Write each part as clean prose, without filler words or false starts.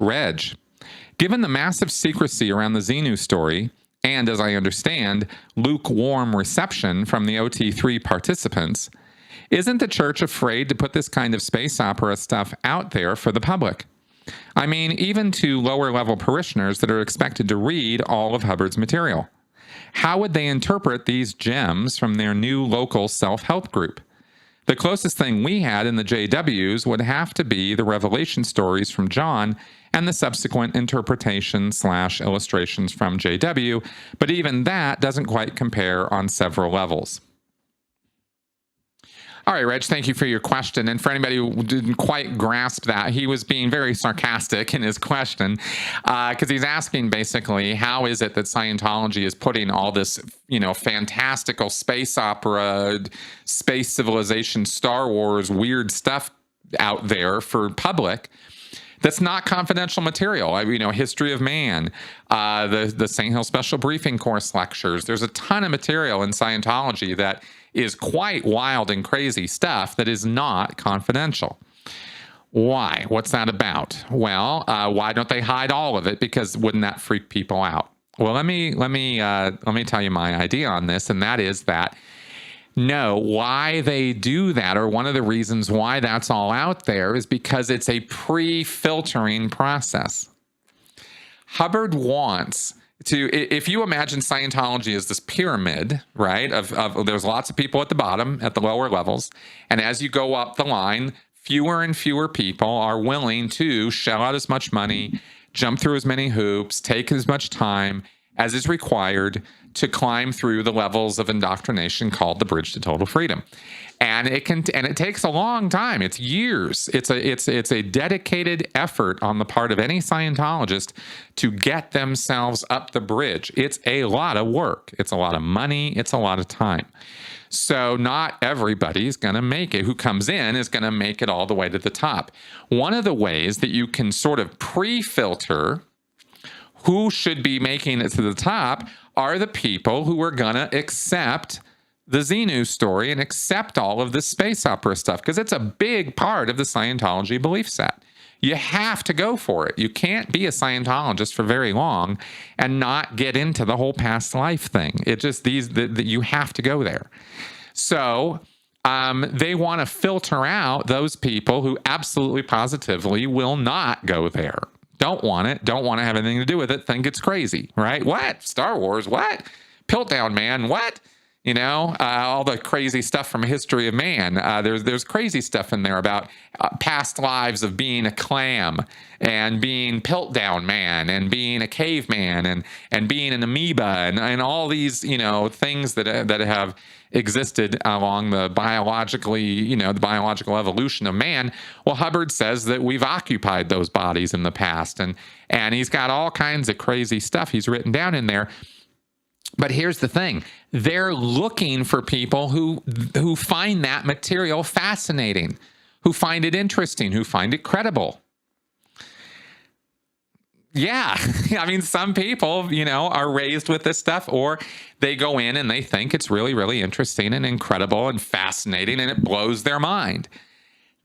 Reg, given the massive secrecy around the Xenu story, and as I understand, lukewarm reception from the OT3 participants, isn't the church afraid to put this kind of space opera stuff out there for the public? I mean, even to lower-level parishioners that are expected to read all of Hubbard's material. How would they interpret these gems from their new local self-help group? The closest thing we had in the JWs would have to be the revelation stories from John and the subsequent interpretation/illustrations from JW, but even that doesn't quite compare on several levels. All right, Reg, thank you for your question. And for anybody who didn't quite grasp that, he was being very sarcastic in his question because he's asking basically, how is it that Scientology is putting all this, fantastical space opera, space civilization, Star Wars, weird stuff out there for public that's not confidential material? History of Man, the St. Hill Special Briefing Course lectures. There's a ton of material in Scientology that is quite wild and crazy stuff that is not confidential. Why? What's that about? Well, why don't they hide all of it? Because wouldn't that freak people out? Well, let me tell you my idea on this, and that is that no, why they do that, or one of the reasons why that's all out there, is because it's a pre-filtering process. Hubbard wants to, if you imagine Scientology as this pyramid, right, of there's lots of people at the bottom, at the lower levels, and as you go up the line, fewer and fewer people are willing to shell out as much money, jump through as many hoops, take as much time as is required to climb through the levels of indoctrination called the Bridge to Total Freedom. And it takes a long time. It's years. It's a dedicated effort on the part of any Scientologist to get themselves up the bridge. It's a lot of work. It's a lot of money. It's a lot of time. So not everybody's going to make it. Who comes in is going to make it all the way to the top. One of the ways that you can sort of pre-filter who should be making it to the top are the people who are going to accept the Xenu story and accept all of this space opera stuff, because it's a big part of the Scientology belief set. You have to go for it. You can't be a Scientologist for very long and not get into the whole past life thing. It just, you have to go there. So they want to filter out those people who absolutely positively will not go there. Don't want it, don't want to have anything to do with it, think it's crazy, right? What? Star Wars, what? Piltdown Man, what? All the crazy stuff from History of Man. There's crazy stuff in there about past lives of being a clam and being Piltdown Man and being a caveman and being an amoeba and all these, things that have existed along the biological evolution of man. Well, Hubbard says that we've occupied those bodies in the past, and he's got all kinds of crazy stuff he's written down in there. But here's the thing. They're looking for people who find that material fascinating, who find it interesting, who find it credible. Yeah, I mean, some people, are raised with this stuff, or they go in and they think it's really, really interesting and incredible and fascinating, and it blows their mind.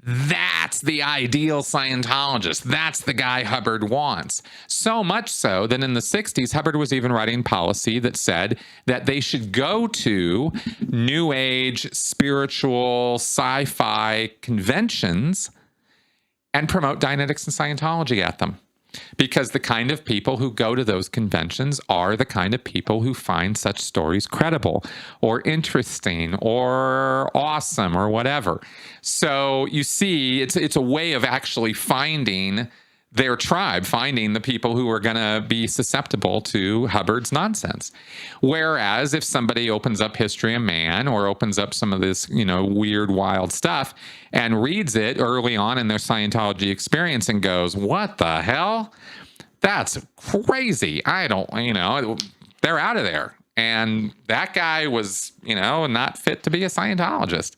That's the ideal Scientologist. That's the guy Hubbard wants. So much so that in the 60s, Hubbard was even writing policy that said that they should go to New Age, spiritual, sci-fi conventions and promote Dianetics and Scientology at them. Because the kind of people who go to those conventions are the kind of people who find such stories credible or interesting or awesome or whatever. So you see, it's a way of actually finding their tribe, finding the people who are going to be susceptible to Hubbard's nonsense. Whereas if somebody opens up History of Man or opens up some of this, weird, wild stuff and reads it early on in their Scientology experience and goes, what the hell? That's crazy. I don't, they're out of there. And that guy was, not fit to be a Scientologist.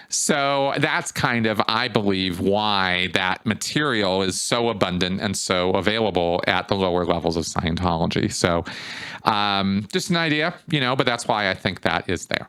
So that's kind of, I believe, why that material is so abundant and so available at the lower levels of Scientology. So just an idea, but that's why I think that is there.